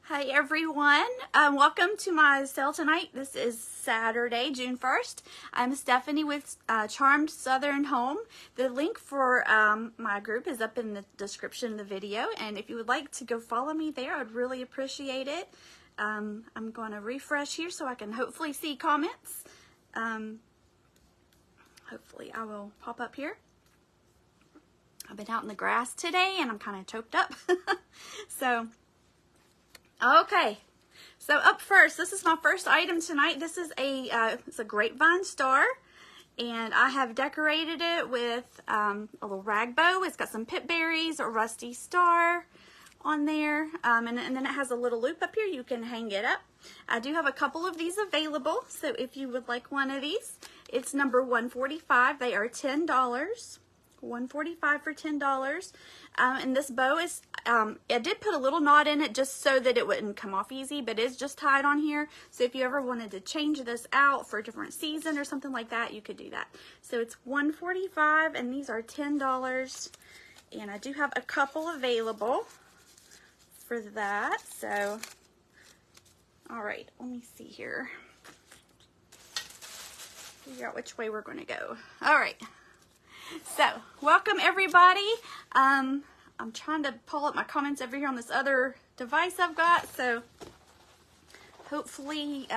Hi everyone, welcome to my sale tonight. This is Saturday, June 1st. I'm Stephanie with Charmed Southern Home. The link for my group is up in the description of the video, and if you would like to go follow me there, I'd really appreciate it. I'm going to refresh here so I can hopefully see comments. Hopefully I will pop up here. I've been out in the grass today and I'm kind of choked up. Okay, so up first, this is my first item tonight. This is it's a grapevine star, and I have decorated it with a little rag bow. It's got some pip berries, a rusty star on there, and then it has a little loop up here. You can hang it up. I do have a couple of these available, so if you would like one of these, it's number 145. They are $10. $145 for $10. And this bow is, I did put a little knot in it just so that it wouldn't come off easy, but it's just tied on here. So if you ever wanted to change this out for a different season or something like that, you could do that. So it's $145 and these are $10. And I do have a couple available for that. So, all right, let me see here. Figure out which way we're going to go. All right. So, welcome everybody. I'm trying to pull up my comments over here on this other device I've got, so hopefully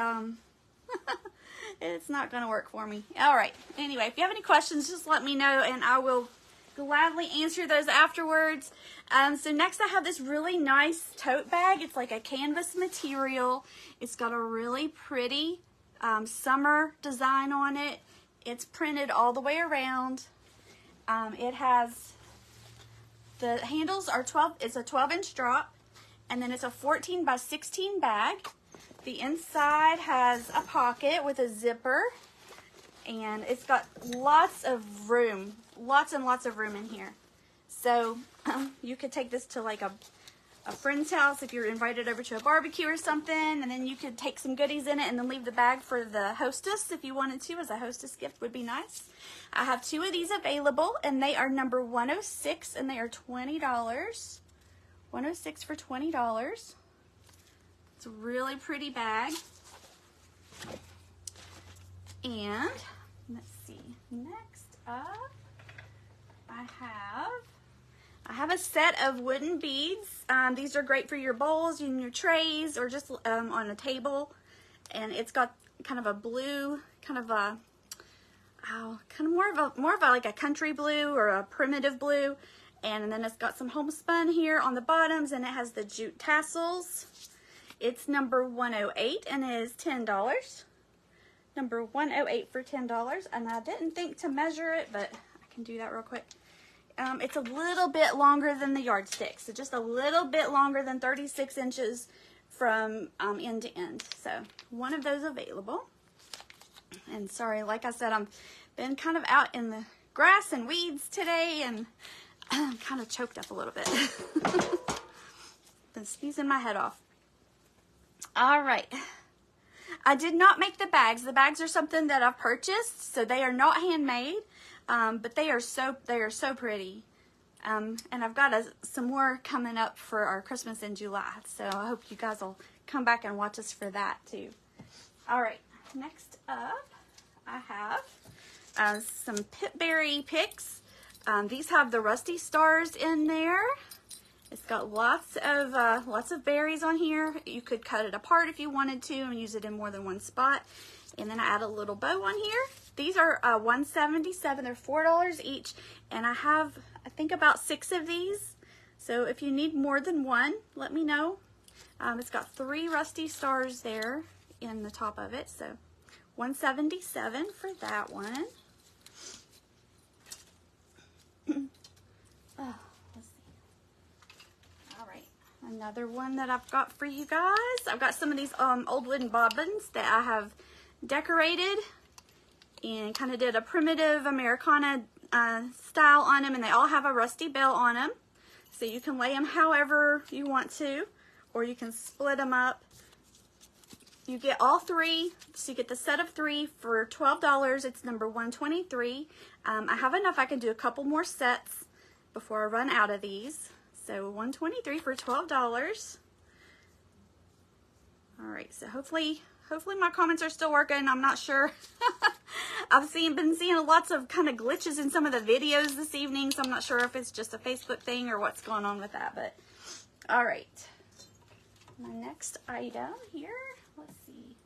it's not going to work for me. Alright, anyway, if you have any questions, just let me know and I will gladly answer those afterwards. So next I have this really nice tote bag. It's like a canvas material. It's got a really pretty summer design on it. It's printed all the way around. It has, the handles are 12, it's a 12-inch drop, and then it's a 14 by 16 bag. The inside has a pocket with a zipper, and it's got lots of room, lots and lots of room in here. So you could take this to like a friend's house if you're invited over to a barbecue or something, and then you could take some goodies in it and then leave the bag for the hostess if you wanted to, as a hostess gift would be nice. I have two of these available, and they are number 106 and they are $20. 106 for $20. It's a really pretty bag. And let's see, next up I have a set of wooden beads. These are great for your bowls and your trays, or just on a table. And it's got kind of a blue, kind of more of a like a country blue or a primitive blue. And then it's got some homespun here on the bottoms, and it has the jute tassels. It's number 108 and it is $10. Number 108 for $10. And I didn't think to measure it, but I can do that real quick. It's a little bit longer than the yardstick, so just a little bit longer than 36 inches from end to end. So one of those available. And sorry, like I said, I've been kind of out in the grass and weeds today, and I'm kind of choked up a little bit. Been sneezing my head off. All right. I did not make the bags. The bags are something that I've purchased, so they are not handmade. But they are so pretty. And I've got some more coming up for our Christmas in July. So I hope you guys will come back and watch us for that too. All right, next up I have some pipberry picks. These have the rusty stars in there. It's got lots of berries on here. You could cut it apart if you wanted to and use it in more than one spot. And then I add a little bow on here. These are $177. They're $4 each, and I have, I think, about 6 of these. So if you need more than one, let me know. It's got 3 rusty stars there in the top of it. So $177 for that one. Oh, let's see. All right, another one that I've got for you guys. I've got some of these old wooden bobbins that I have decorated and kind of did a primitive Americana style on them, and they all have a rusty bell on them, so you can lay them however you want to, or you can split them up. You get all 3, so you get the set of 3 for $12. It's number 123. I have enough. I can do a couple more sets before I run out of these. So $123 for $12. All right, so hopefully my comments are still working. I'm not sure. I've been seeing lots of kind of glitches in some of the videos this evening, so I'm not sure if it's just a Facebook thing or what's going on with that, but all right. My next item here, let's see.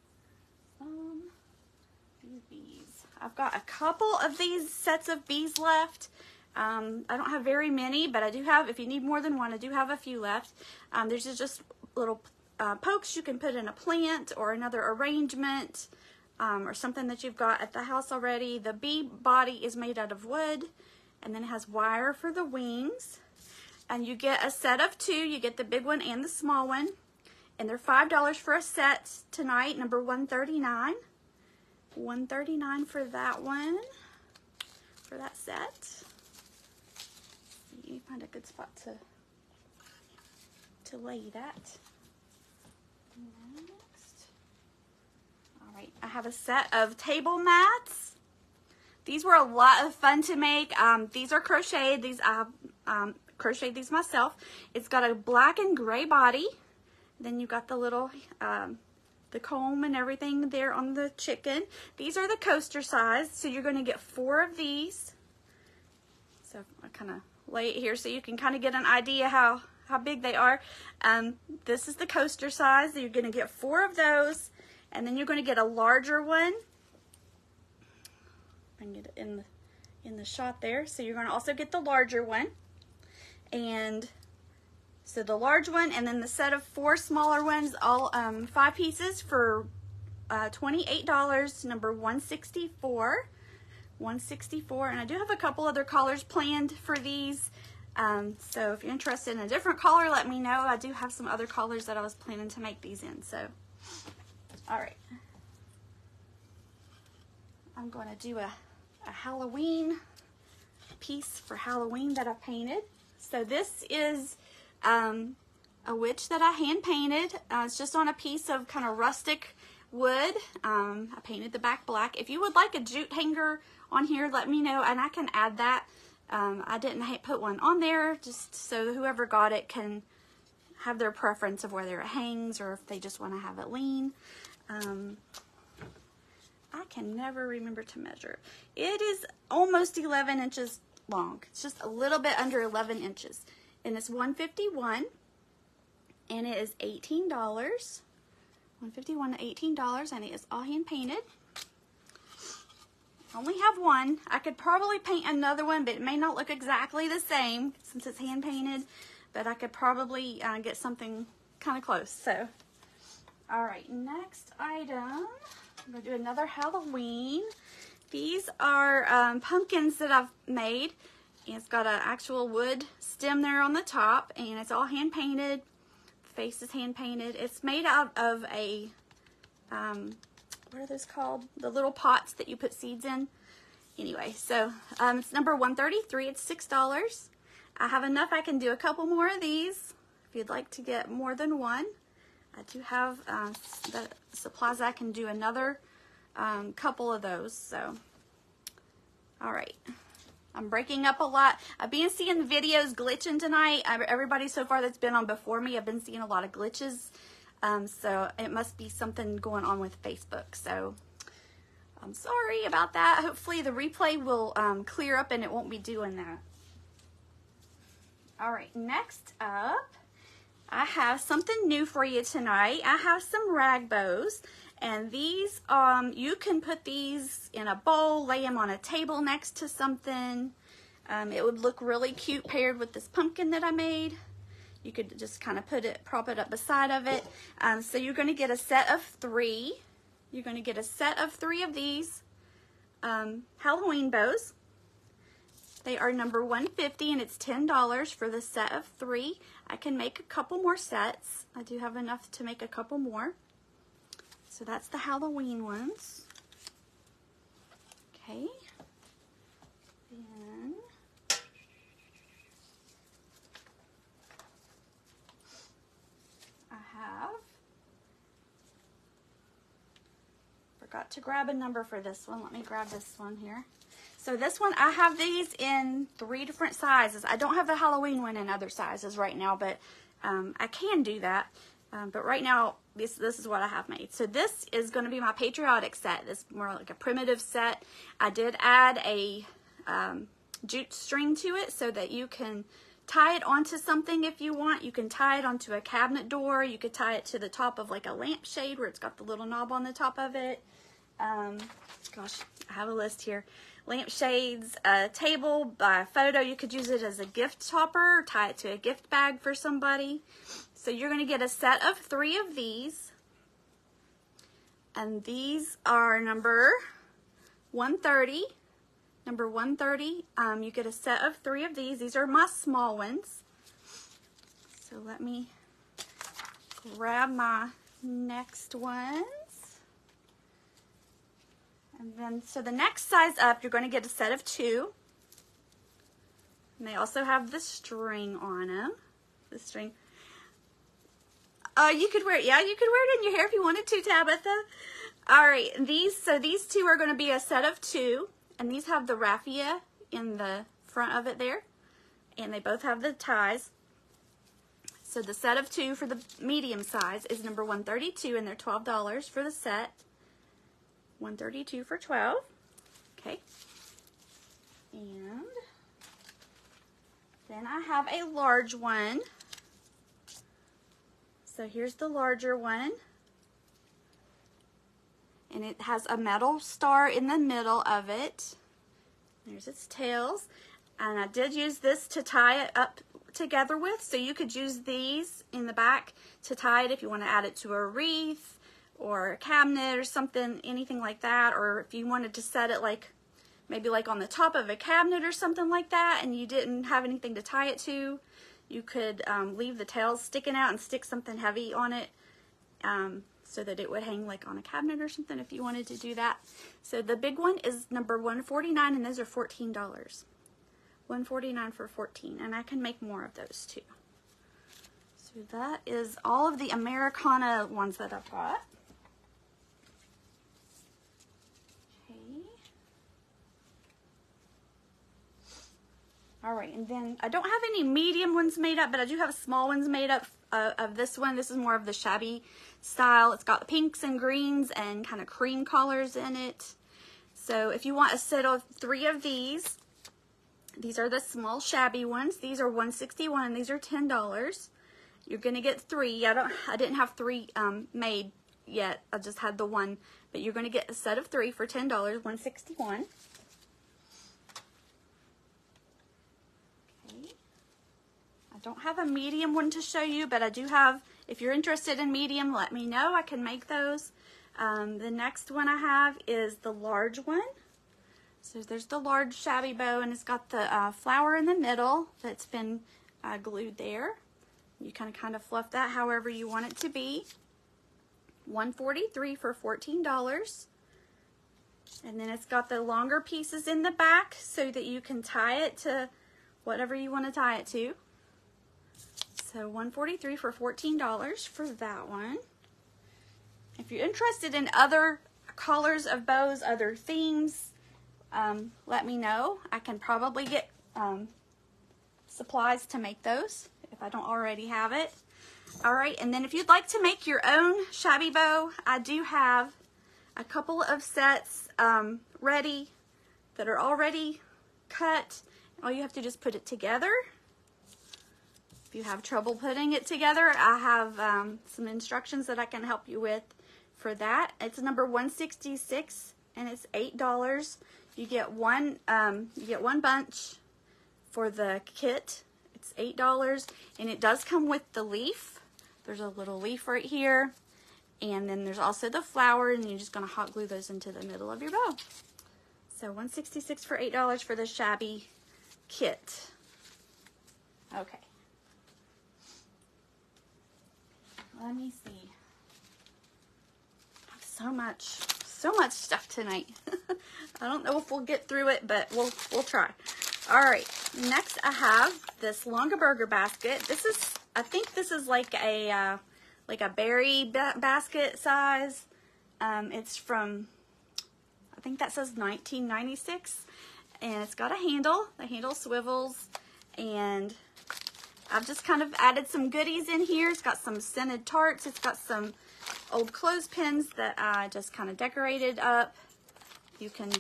These bees. I've got a couple of these sets of bees left. I don't have very many, but I do have, if you need more than one, I do have a few left. There's just little pokes you can put in a plant or another arrangement, or something that you've got at the house already. The bee body is made out of wood, and then it has wire for the wings. And you get a set of two. You get the big one and the small one. And they're $5 for a set tonight, number 139. $139 for that one, for that set. You find a good spot to lay that. Next. All right, I have a set of table mats. These were a lot of fun to make. These are crocheted. These I crocheted these myself. It's got a black and gray body. Then you've got the little the comb and everything there on the chicken. These are the coaster size, so you're going to get 4 of these. So I kind of lay it here so you can kind of get an idea how big they are. This is the coaster size. You're going to get 4 of those, and then you're going to get a larger one. Bring it in the shot there. So you're going to also get the larger one, and so the large one, and then the set of 4 smaller ones, all 5 pieces for $28, number 164. 164, and I do have a couple other colors planned for these. So if you're interested in a different color, let me know. I do have some other colors that I was planning to make these in. So, all right. I'm going to do a Halloween piece for Halloween that I painted. So this is a witch that I hand painted. It's just on a piece of kind of rustic wood. I painted the back black. If you would like a jute hanger on here, let me know and I can add that. I didn't put one on there just so whoever got it can have their preference of whether it hangs or if they just want to have it lean. I can never remember to measure. It is almost 11 inches long. It's just a little bit under 11 inches. And it's $151, and it is $18. $151 to $18, and it is all hand painted. I only have one. I could probably paint another one, but it may not look exactly the same since it's hand painted, but I could probably get something kind of close. So, all right, next item, I'm going to do another Halloween. These are pumpkins that I've made. It's got an actual wood stem there on the top, and it's all hand painted. Face is hand painted. It's made out of a, what are those called? The little pots that you put seeds in. Anyway, so it's number 133. It's $6. I have enough. I can do a couple more of these if you'd like to get more than one. I do have the supplies. I can do another couple of those. So, all right. I'm breaking up a lot. I've been seeing the videos glitching tonight. Everybody so far that's been on before me, I've been seeing a lot of glitches. So it must be something going on with Facebook. So I'm sorry about that. Hopefully the replay will clear up and it won't be doing that. All right, next up, I have something new for you tonight. I have some rag bows. And these, you can put these in a bowl, lay them on a table next to something. It would look really cute paired with this pumpkin that I made. You could just kind of prop it up beside of it. So you're going to get a set of 3. You're going to get a set of 3 of these Halloween bows. They are number 150, and it's $10 for the set of 3. I can make a couple more sets. I do have enough to make a couple more. So that's the Halloween ones. Okay. Then I forgot to grab a number for this one. Let me grab this one here. So this one, I have these in 3 different sizes. I don't have the Halloween one in other sizes right now, but I can do that. But right now, this is what I have made. So this is going to be my patriotic set. This is more like a primitive set. I did add a jute string to it so that you can tie it onto something if you want. You can tie it onto a cabinet door. You could tie it to the top of like a lampshade where it's got the little knob on the top of it. Gosh, I have a list here. Lampshades, a table, a photo. You could use it as a gift topper, or tie it to a gift bag for somebody. So you're going to get a set of 3 of these. And these are number 130. Number 130. You get a set of 3 of these. These are my small ones. So let me grab my next ones. And then, so the next size up, you're going to get a set of 2. And they also have the string on them. The string. You could wear it, yeah, you could wear it in your hair if you wanted to, Tabitha. All right, so these 2 are going to be a set of 2, and these have the raffia in the front of it there, and they both have the ties. So the set of 2 for the medium size is number 132, and they're $12 for the set. 132 for 12. Okay. And then I have a large one. So here's the larger one. And it has a metal star in the middle of it. There's its tails. And I did use this to tie it up together with. So you could use these in the back to tie it if you want to add it to a wreath or a cabinet or something, anything like that. Or if you wanted to set it like, maybe like on the top of a cabinet or something like that, and you didn't have anything to tie it to, you could leave the tails sticking out and stick something heavy on it so that it would hang like on a cabinet or something if you wanted to do that. So the big one is number 149, and those are $14. 149 for 14, and I can make more of those too. So that is all of the Americana ones that I've got. All right, and then I don't have any medium ones made up, but I do have small ones made up of this one. This is more of the shabby style. It's got pinks and greens and kind of cream colors in it. So if you want a set of 3 of these are the small shabby ones. These are $161, and these are $10. You're gonna get 3. I didn't have 3 made yet. I just had the one, but you're gonna get a set of 3 for $10, $161. Don't have a medium one to show you, but I do have, if you're interested in medium, let me know. I can make those. The next one I have is the large one. So there's the large shabby bow, and it's got the flower in the middle that's been glued there. You can kind of fluff that however you want it to be. $143 for $14. And then it's got the longer pieces in the back so that you can tie it to whatever you want to tie it to. So $143 for $14 for that one. If you're interested in other colors of bows, other themes, let me know. I can probably get supplies to make those if I don't already have it. All right, and then if you'd like to make your own shabby bow, I do have a couple of sets ready that are already cut. All you have to just put it together. If you have trouble putting it together, I have some instructions that I can help you with for that. It's number 166, and it's $8. You get one bunch for the kit. It's $8, and it does come with the leaf. There's a little leaf right here, and then there's also the flower, and you're just going to hot glue those into the middle of your bow. So $166 for $8 for the shabby kit. Okay. Let me see. I have so much stuff tonight. I don't know if we'll get through it, but we'll try. All right. Next, I have this Longaberger basket. I think this is like a berry basket size. It's from, I think that says 1996, and it's got a handle. The handle swivels, and I've just kind of added some goodies in here. It's got some scented tarts. It's got some old clothespins that I just kind of decorated up. You can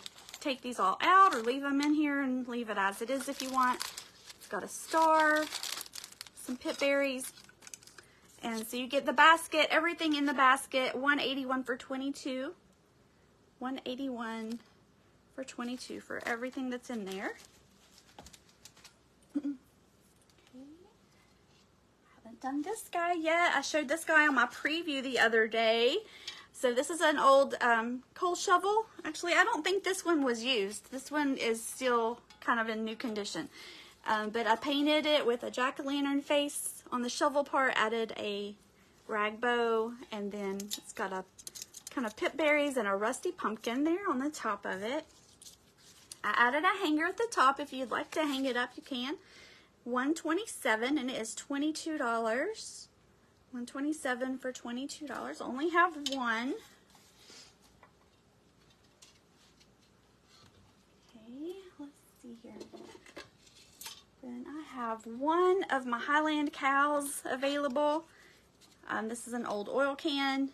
take these all out or leave them in here and leave it as it is if you want. It's got a star, some pip berries. And so you get the basket, everything in the basket, $181 for 22. $181 for 22 for everything that's in there. Haven't done this guy yet. I showed this guy on my preview the other day. So this is an old coal shovel. Actually, I don't think this one was used. This one is still kind of in new condition. But I painted it with a jack-o'-lantern face on the shovel part, added a rag bow, and then it's got a kind of pip berries and a rusty pumpkin there on the top of it. I added a hanger at the top. If you'd like to hang it up, you can. $127, and it is $22. $127 for $22. Only have one. Okay, let's see here. Then I have one of my Highland cows available. This is an old oil can,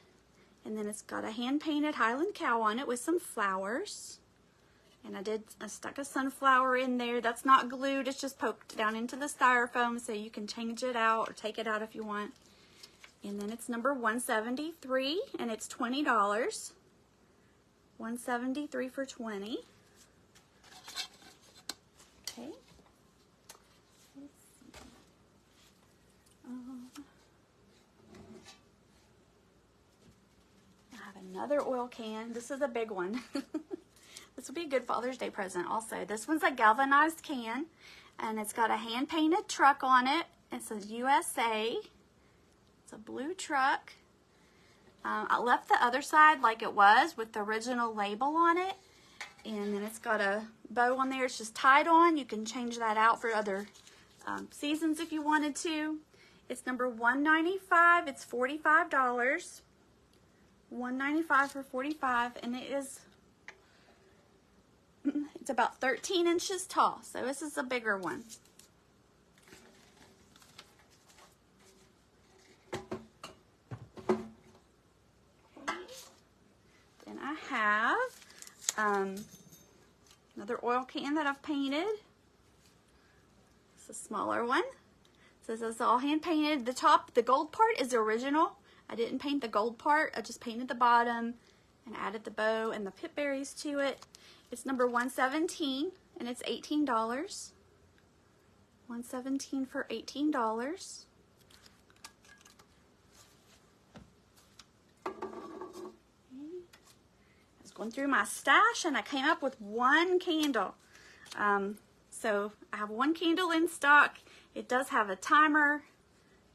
and then it's got a hand-painted Highland cow on it with some flowers. And I stuck a sunflower in there. That's not glued, it's just poked down into the styrofoam, so you can change it out or take it out if you want. And then it's number 173, and it's $20. 173 for 20. Okay. I have another oil can. This is a big one. This will be a good Father's Day present also. This one's a galvanized can, and it's got a hand-painted truck on it. It says USA. It's a blue truck. I left the other side like it was with the original label on it, and then it's got a bow on there. It's just tied on. You can change that out for other seasons if you wanted to. It's number 195. It's $45. $195 for 45, and it's about 13 inches tall, so this is a bigger one. Then I have another oil can that I've painted. It's a smaller one. So this is all hand painted. The gold part is the original. I didn't paint the gold part. I just painted the bottom and added the bow and the pip berries to it. It's number 117, and it's $18. 117 for $18. I was going through my stash, and I came up with one candle. So I have one candle in stock. It does have a timer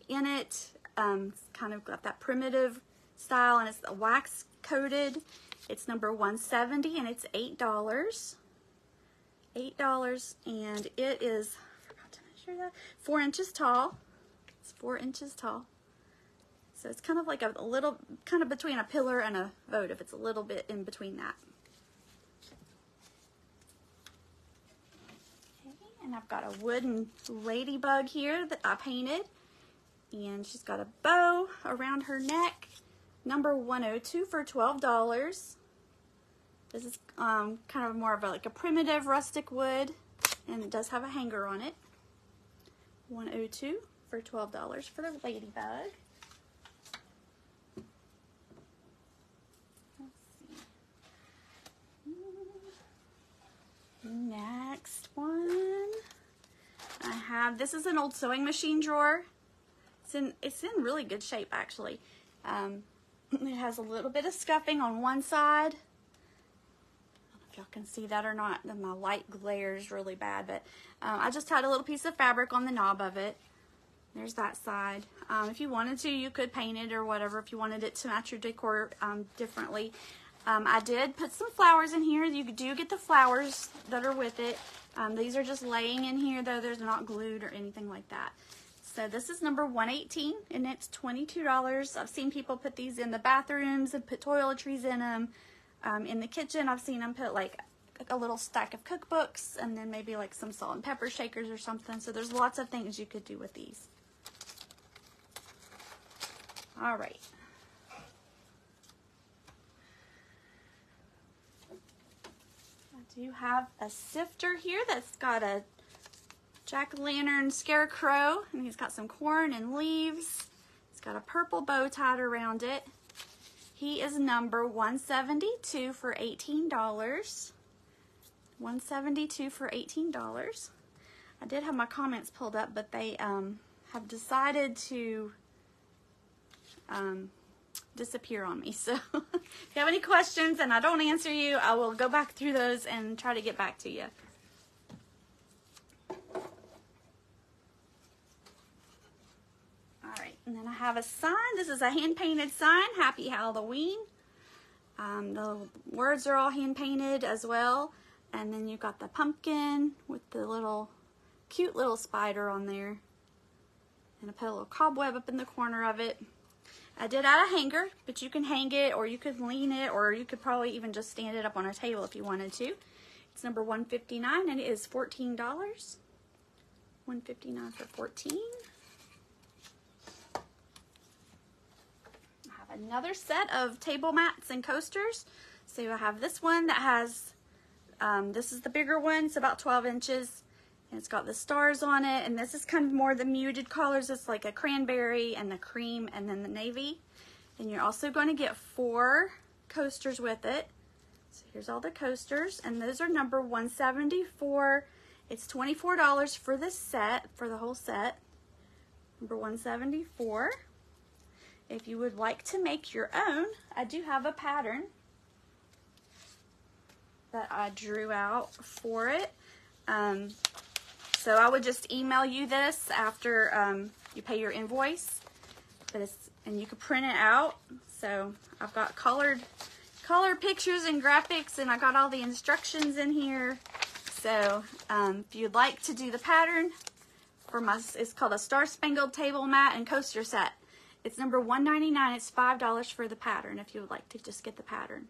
in it. It's kind of got that primitive style, and it's wax coated. It's number 170, and it's $8. $8, and it is, I forgot to measure that, 4 inches tall. It's 4 inches tall. So it's kind of like a little, kind of between a pillar and a votive. It's a little bit in between that. Okay, and I've got a wooden ladybug here that I painted. And she's got a bow around her neck. Number 102 for $12. This is kind of more of like a primitive rustic wood, and it does have a hanger on it. 102 for $12 for the ladybug. Let's see. Next one I have, this is an old sewing machine drawer. It's in really good shape actually. It has a little bit of scuffing on one side. I don't know if y'all can see that or not. My light glares really bad, but I just tied a little piece of fabric on the knob of it. There's that side. If you wanted to, you could paint it or whatever if you wanted it to match your decor differently. I did put some flowers in here. You do get the flowers that are with it. These are just laying in here though. They're not glued or anything like that. So this is number 118, and it's $22. I've seen people put these in the bathrooms and put toiletries in them. In the kitchen, I've seen them put like a little stack of cookbooks, and then maybe like some salt and pepper shakers or something. So there's lots of things you could do with these. All right. I do have a sifter here that's got a jack-o'-lantern scarecrow, and he's got some corn and leaves. He's got a purple bow tied around it. He is number 172 for $18. 172 for $18. I did have my comments pulled up, but they have decided to disappear on me. So if you have any questions and I don't answer you, I will go back through those and try to get back to you. Alright, and then I have a sign. This is a hand-painted sign, Happy Halloween. The words are all hand-painted as well. And then you've got the pumpkin with the little, cute little spider on there. And I put a little cobweb up in the corner of it. I did add a hanger, but you can hang it, or you could lean it, or you could probably even just stand it up on a table if you wanted to. It's number 159 and it is $14. 159 for 14. I have another set of table mats and coasters. So I have this one that has, this is the bigger one, it's about 12 inches. And it's got the stars on it, and this is kind of more the muted colors. It's like a cranberry and the cream and then the navy. And you're also going to get 4 coasters with it. So here's all the coasters, and those are number 174. It's $24 for this set, for the whole set. Number 174. If you would like to make your own, I do have a pattern that I drew out for it. So I would just email you this after you pay your invoice, and you can print it out. So I've got colored pictures and graphics, and I got all the instructions in here. So if you'd like to do the pattern for it's called a Star Spangled Table Mat and Coaster Set. It's number 199. It's $5 for the pattern if you would like to just get the pattern.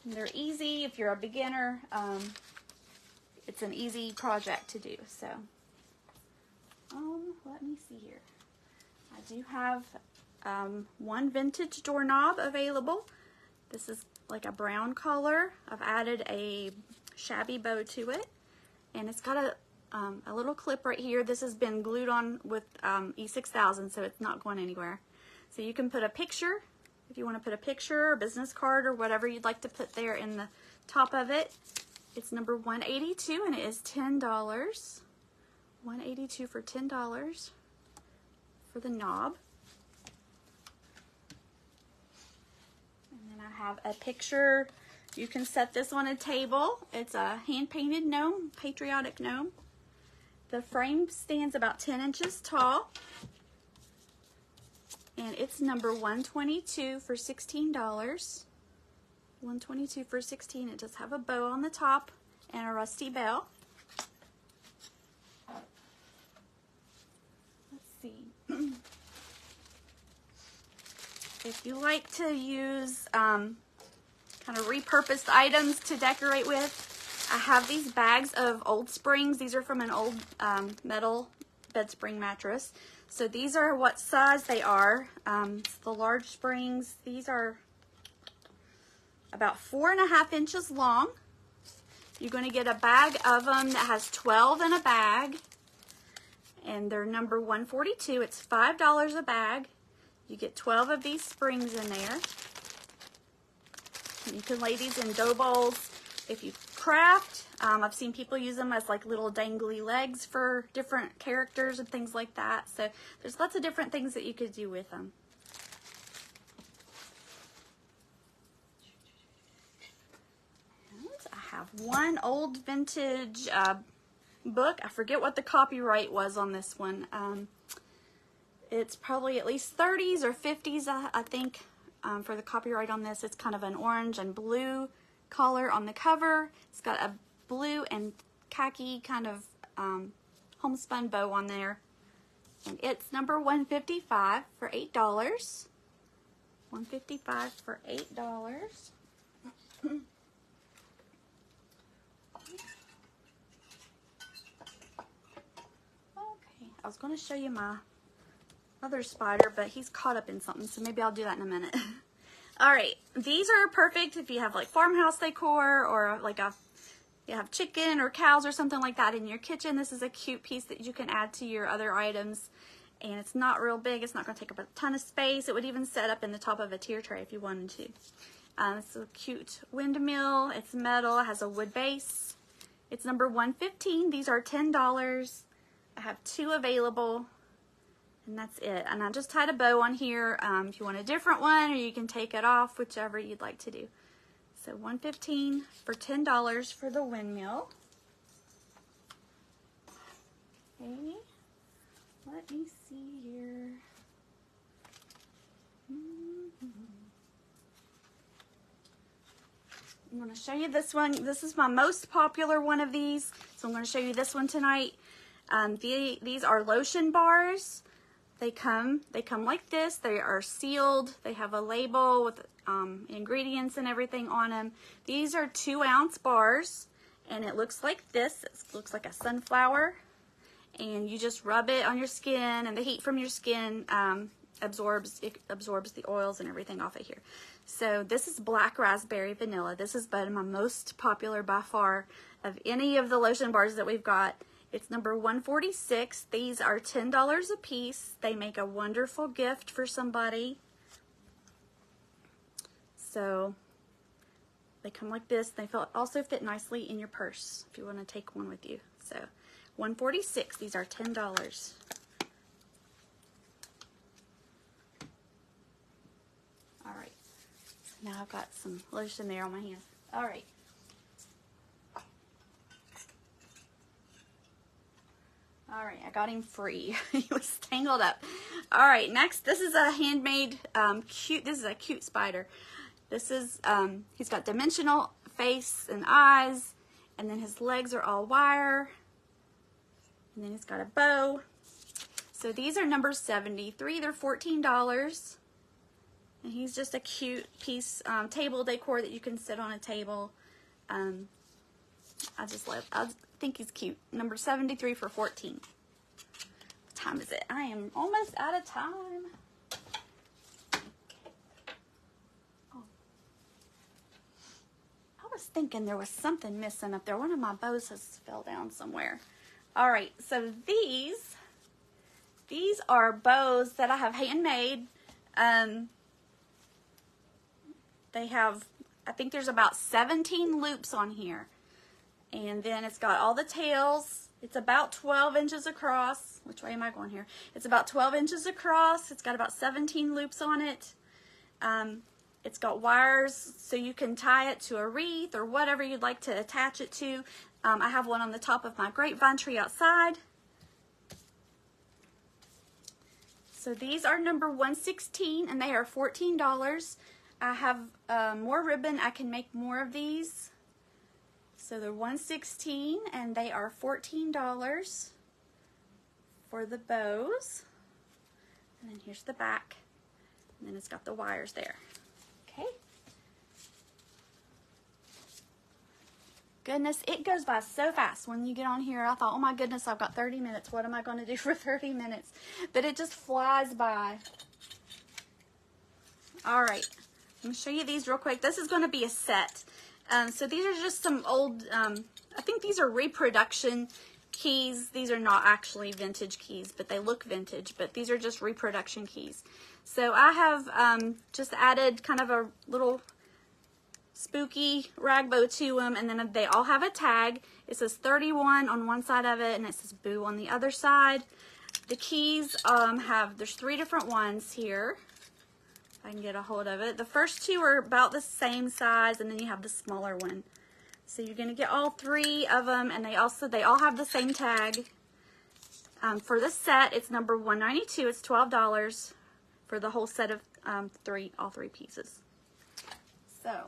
And they're easy if you're a beginner. It's an easy project to do. So, let me see here. I do have one vintage doorknob available. This is like a brown color. I've added a shabby bow to it, and it's got a little clip right here. This has been glued on with E6000, so it's not going anywhere. So you can put a picture, if you want to put a picture or business card or whatever you'd like to put there in the top of it. It's number 182 and it is $10. 182 for $10 for the knob. And then I have a picture. You can set this on a table. It's a hand-painted gnome, patriotic gnome. The frame stands about 10 inches tall. And it's number 122 for $16. 122 for $16. It does have a bow on the top and a rusty bell. Let's see. If you like to use kind of repurposed items to decorate with, I have these bags of old springs. These are from an old metal bed spring mattress. So these are what size they are. The large springs, these are about 4.5 inches long. You're going to get a bag of them that has 12 in a bag, and they're number 142. It's $5 a bag. You get 12 of these springs in there. And you can lay these in dough bowls. If you craft, I've seen people use them as like little dangly legs for different characters and things like that. So there's lots of different things that you could do with them. I have one old vintage book. I forget what the copyright was on this one. It's probably at least 30s or 50s, I think, for the copyright on this. It's kind of an orange and blue color on the cover. It's got a blue and khaki kind of homespun bow on there. And it's number 155 for $8. 155 for $8. I was going to show you my other spider, but he's caught up in something, so maybe I'll do that in a minute. All right, these are perfect if you have like farmhouse decor, or like you have chicken or cows or something like that in your kitchen. This is a cute piece that you can add to your other items, and it's not real big. It's not going to take up a ton of space. It would even set up in the top of a tier tray if you wanted to. It's a cute windmill. It's metal. It has a wood base. It's number 115. These are $10. I have 2 available, and that's it. And I just tied a bow on here. If you want a different one, or you can take it off, whichever you'd like to do. So $115 for $10 for the windmill. Okay, let me see here. I'm going to show you this one. This is my most popular one of these, so I'm going to show you this one tonight. These are lotion bars. They come like this. They are sealed. They have a label with ingredients and everything on them. These are 2-ounce bars, and it looks like this. It looks like a sunflower, and you just rub it on your skin, and the heat from your skin absorbs the oils and everything off of here. So this is black raspberry vanilla. This has been my most popular by far of any of the lotion bars that we've got. It's number 146. These are $10 a piece. They make a wonderful gift for somebody. So they come like this. They also fit nicely in your purse if you want to take one with you. So 146. These are $10. All right. Now I've got some lotion there on my hands. All right. All right, I got him free. He was tangled up. All right, next, this is a handmade cute. This is a cute spider. This is he's got dimensional face and eyes, and then his legs are all wire, and then he's got a bow. So these are number 73. They're $14, and he's just a cute piece table decor that you can sit on a table. I think he's cute. Number 73 for $14. What time is it? I am almost out of time. Oh. I was thinking there was something missing up there. One of my bows has fell down somewhere. All right, so these are bows that I have handmade. They have, I think there's about 17 loops on here. And then it's got all the tails. It's about 12 inches across. Which way am I going here? It's about 12 inches across. It's got about 17 loops on it. It's got wires so you can tie it to a wreath or whatever you'd like to attach it to. I have one on the top of my grapevine tree outside. So these are number 116, and they are $14. I have more ribbon. I can make more of these. So they're 116, and they are $14 for the bows. And then here's the back, and then it's got the wires there. Okay. Goodness, it goes by so fast. When you get on here, I thought, oh my goodness, I've got 30 minutes. What am I going to do for 30 minutes? But it just flies by. All right, I'm going to show you these real quick. This is going to be a set. So these are just some old, I think these are reproduction keys. These are not actually vintage keys, but they look vintage, but these are just reproduction keys. So I have just added kind of a little spooky rag bow to them, and then they all have a tag. It says 31 on one side of it, and it says boo on the other side. The keys there's 3 different ones here. I can get a hold of it. The first 2 are about the same size, and then you have the smaller one. So you're going to get all 3 of them, and they all have the same tag. For this set, it's number 192. It's $12 for the whole set of all 3 pieces. So,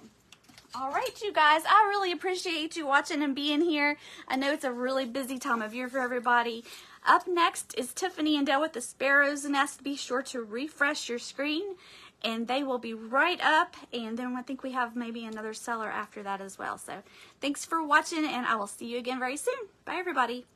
all right, you guys, I really appreciate you watching and being here. I know it's a really busy time of year for everybody. Up next is Tiffany and Dale with the Sparrow's Nest. Be sure to refresh your screen. and they will be right up. And then I think we have maybe another seller after that as well. So thanks for watching, and I will see you again very soon. Bye, everybody.